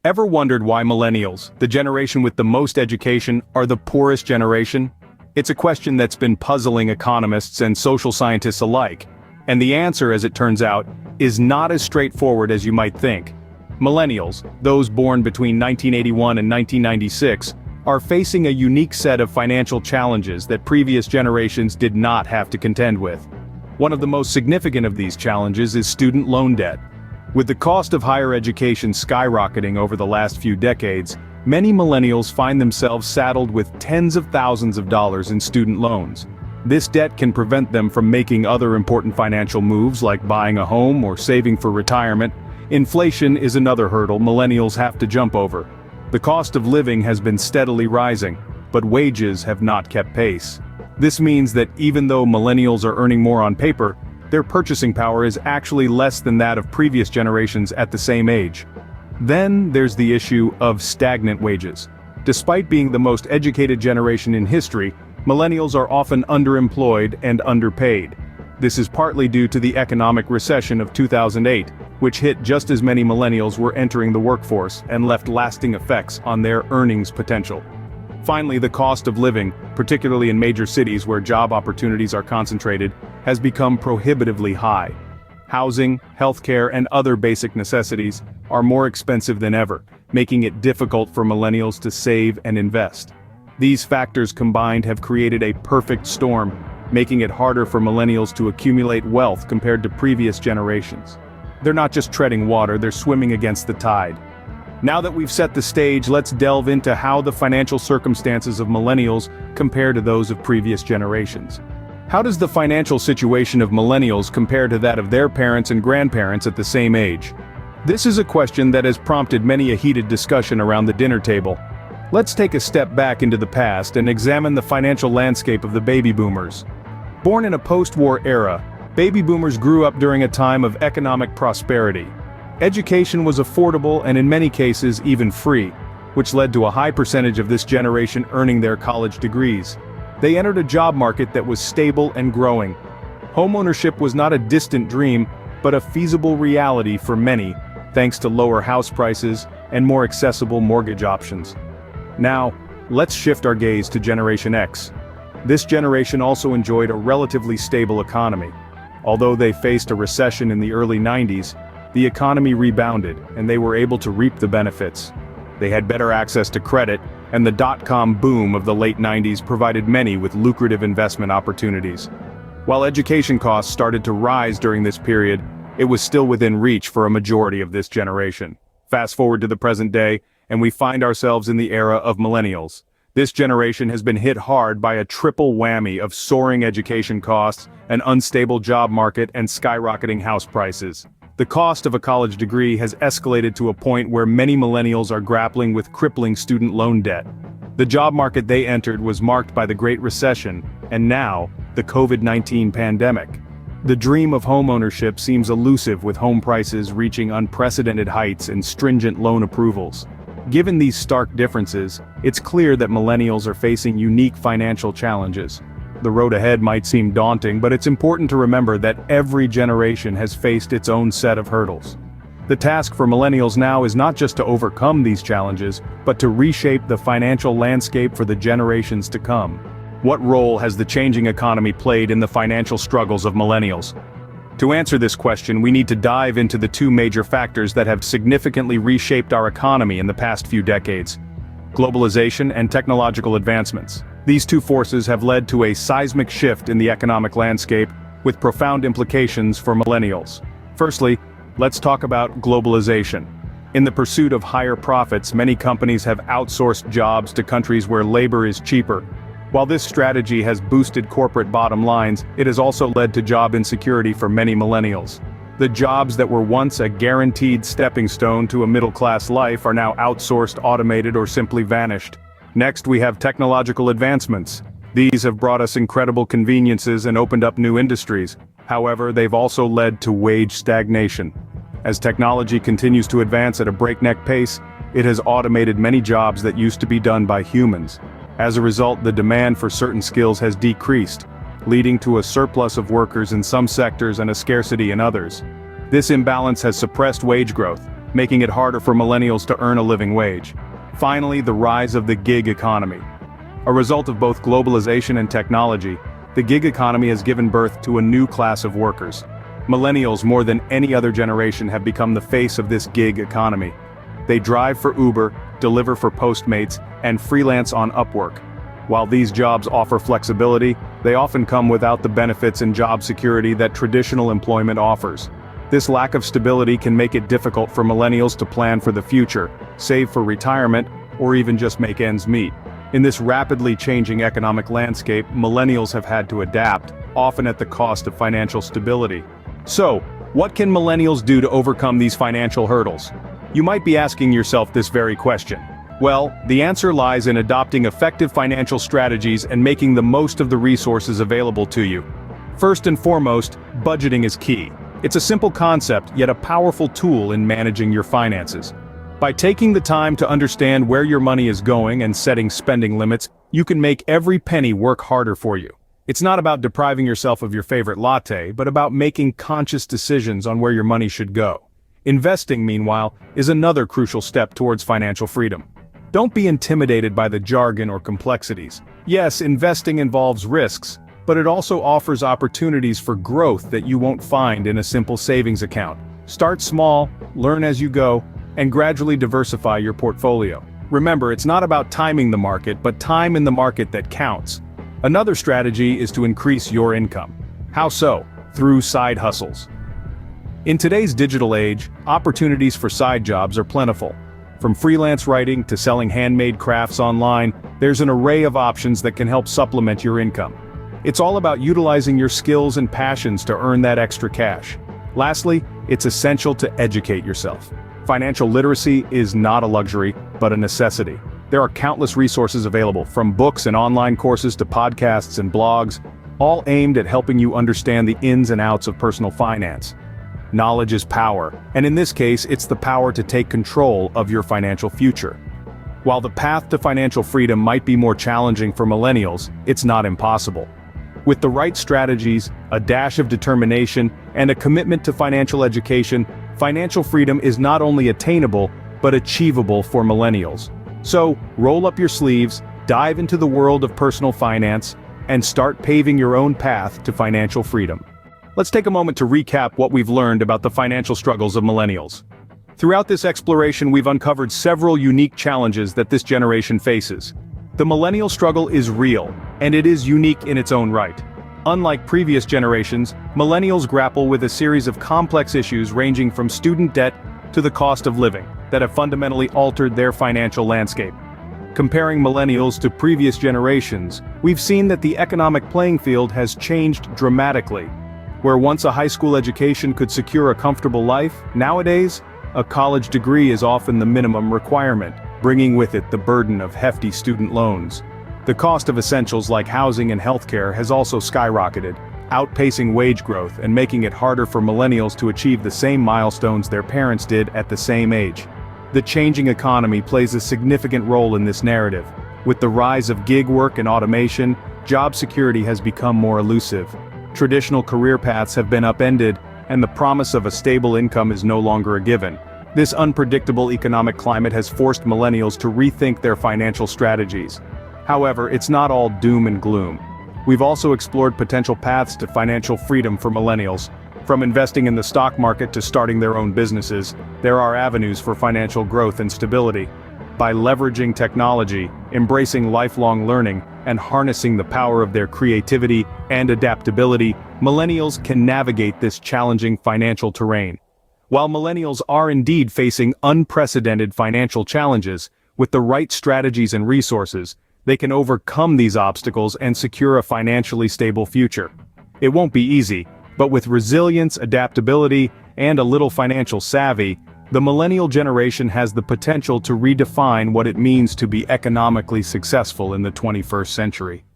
Ever wondered why millennials, the generation with the most education, are the poorest generation? It's a question that's been puzzling economists and social scientists alike. And the answer, as it turns out, is not as straightforward as you might think. Millennials, those born between 1981 and 1996, are facing a unique set of financial challenges that previous generations did not have to contend with. One of the most significant of these challenges is student loan debt. With the cost of higher education skyrocketing over the last few decades, many millennials find themselves saddled with tens of thousands of dollars in student loans. This debt can prevent them from making other important financial moves like buying a home or saving for retirement. Inflation is another hurdle millennials have to jump over. The cost of living has been steadily rising, but wages have not kept pace. This means that even though millennials are earning more on paper, their purchasing power is actually less than that of previous generations at the same age. Then there's the issue of stagnant wages. Despite being the most educated generation in history, millennials are often underemployed and underpaid. This is partly due to the economic recession of 2008, which hit just as many millennials were entering the workforce and left lasting effects on their earnings potential. Finally, the cost of living, particularly in major cities where job opportunities are concentrated, has become prohibitively high. Housing, healthcare, and other basic necessities are more expensive than ever, making it difficult for millennials to save and invest. These factors combined have created a perfect storm, making it harder for millennials to accumulate wealth compared to previous generations. They're not just treading water, they're swimming against the tide. Now that we've set the stage, let's delve into how the financial circumstances of millennials compare to those of previous generations. How does the financial situation of millennials compare to that of their parents and grandparents at the same age? This is a question that has prompted many a heated discussion around the dinner table. Let's take a step back into the past and examine the financial landscape of the baby boomers. Born in a post-war era, baby boomers grew up during a time of economic prosperity. Education was affordable and in many cases even free, which led to a high percentage of this generation earning their college degrees. They entered a job market that was stable and growing. Homeownership was not a distant dream, but a feasible reality for many, thanks to lower house prices and more accessible mortgage options. Now, let's shift our gaze to Generation X. This generation also enjoyed a relatively stable economy. Although they faced a recession in the early 90s, the economy rebounded, and they were able to reap the benefits. They had better access to credit, and the dot-com boom of the late 90s provided many with lucrative investment opportunities. While education costs started to rise during this period, it was still within reach for a majority of this generation. Fast forward to the present day, and we find ourselves in the era of millennials. This generation has been hit hard by a triple whammy of soaring education costs, an unstable job market, and skyrocketing house prices. The cost of a college degree has escalated to a point where many millennials are grappling with crippling student loan debt. The job market they entered was marked by the Great Recession, and now, the COVID-19 pandemic. The dream of homeownership seems elusive with home prices reaching unprecedented heights and stringent loan approvals. Given these stark differences, it's clear that millennials are facing unique financial challenges. The road ahead might seem daunting, but it's important to remember that every generation has faced its own set of hurdles. The task for millennials now is not just to overcome these challenges, but to reshape the financial landscape for the generations to come. What role has the changing economy played in the financial struggles of millennials? To answer this question, we need to dive into the two major factors that have significantly reshaped our economy in the past few decades: globalization and technological advancements. These two forces have led to a seismic shift in the economic landscape, with profound implications for millennials. Firstly, let's talk about globalization. In the pursuit of higher profits, many companies have outsourced jobs to countries where labor is cheaper. While this strategy has boosted corporate bottom lines, it has also led to job insecurity for many millennials. The jobs that were once a guaranteed stepping stone to a middle-class life are now outsourced, automated, or simply vanished. Next, we have technological advancements. These have brought us incredible conveniences and opened up new industries. However, they've also led to wage stagnation. As technology continues to advance at a breakneck pace, it has automated many jobs that used to be done by humans. As a result, the demand for certain skills has decreased, leading to a surplus of workers in some sectors and a scarcity in others. This imbalance has suppressed wage growth, making it harder for millennials to earn a living wage. Finally, the rise of the gig economy. A result of both globalization and technology, the gig economy has given birth to a new class of workers. Millennials, more than any other generation, have become the face of this gig economy. They drive for Uber, deliver for Postmates, and freelance on Upwork. While these jobs offer flexibility, they often come without the benefits and job security that traditional employment offers. This lack of stability can make it difficult for millennials to plan for the future, save for retirement, or even just make ends meet. In this rapidly changing economic landscape, millennials have had to adapt, often at the cost of financial stability. So, what can millennials do to overcome these financial hurdles? You might be asking yourself this very question. Well, the answer lies in adopting effective financial strategies and making the most of the resources available to you. First and foremost, budgeting is key. It's a simple concept, yet a powerful tool in managing your finances. By taking the time to understand where your money is going and setting spending limits, you can make every penny work harder for you. It's not about depriving yourself of your favorite latte, but about making conscious decisions on where your money should go. Investing, meanwhile, is another crucial step towards financial freedom. Don't be intimidated by the jargon or complexities. Yes, investing involves risks, but it also offers opportunities for growth that you won't find in a simple savings account. Start small, learn as you go, and gradually diversify your portfolio. Remember, it's not about timing the market, but time in the market that counts. Another strategy is to increase your income. How so? Through side hustles. In today's digital age, opportunities for side jobs are plentiful. From freelance writing to selling handmade crafts online, there's an array of options that can help supplement your income. It's all about utilizing your skills and passions to earn that extra cash. Lastly, it's essential to educate yourself. Financial literacy is not a luxury, but a necessity. There are countless resources available, from books and online courses to podcasts and blogs, all aimed at helping you understand the ins and outs of personal finance. Knowledge is power, and in this case, it's the power to take control of your financial future. While the path to financial freedom might be more challenging for millennials, it's not impossible. With the right strategies, a dash of determination, and a commitment to financial education, financial freedom is not only attainable, but achievable for millennials. So, roll up your sleeves, dive into the world of personal finance, and start paving your own path to financial freedom. Let's take a moment to recap what we've learned about the financial struggles of millennials. Throughout this exploration, we've uncovered several unique challenges that this generation faces. The millennial struggle is real, and it is unique in its own right. Unlike previous generations, millennials grapple with a series of complex issues ranging from student debt to the cost of living that have fundamentally altered their financial landscape. Comparing millennials to previous generations, we've seen that the economic playing field has changed dramatically. Where once a high school education could secure a comfortable life, nowadays, a college degree is often the minimum requirement, bringing with it the burden of hefty student loans. The cost of essentials like housing and healthcare has also skyrocketed, outpacing wage growth and making it harder for millennials to achieve the same milestones their parents did at the same age. The changing economy plays a significant role in this narrative. With the rise of gig work and automation, job security has become more elusive. Traditional career paths have been upended, and the promise of a stable income is no longer a given. This unpredictable economic climate has forced millennials to rethink their financial strategies. However, it's not all doom and gloom. We've also explored potential paths to financial freedom for millennials. From investing in the stock market to starting their own businesses, there are avenues for financial growth and stability. By leveraging technology, embracing lifelong learning, and harnessing the power of their creativity and adaptability, millennials can navigate this challenging financial terrain. While millennials are indeed facing unprecedented financial challenges, with the right strategies and resources, they can overcome these obstacles and secure a financially stable future. It won't be easy, but with resilience, adaptability, and a little financial savvy, the millennial generation has the potential to redefine what it means to be economically successful in the 21st century.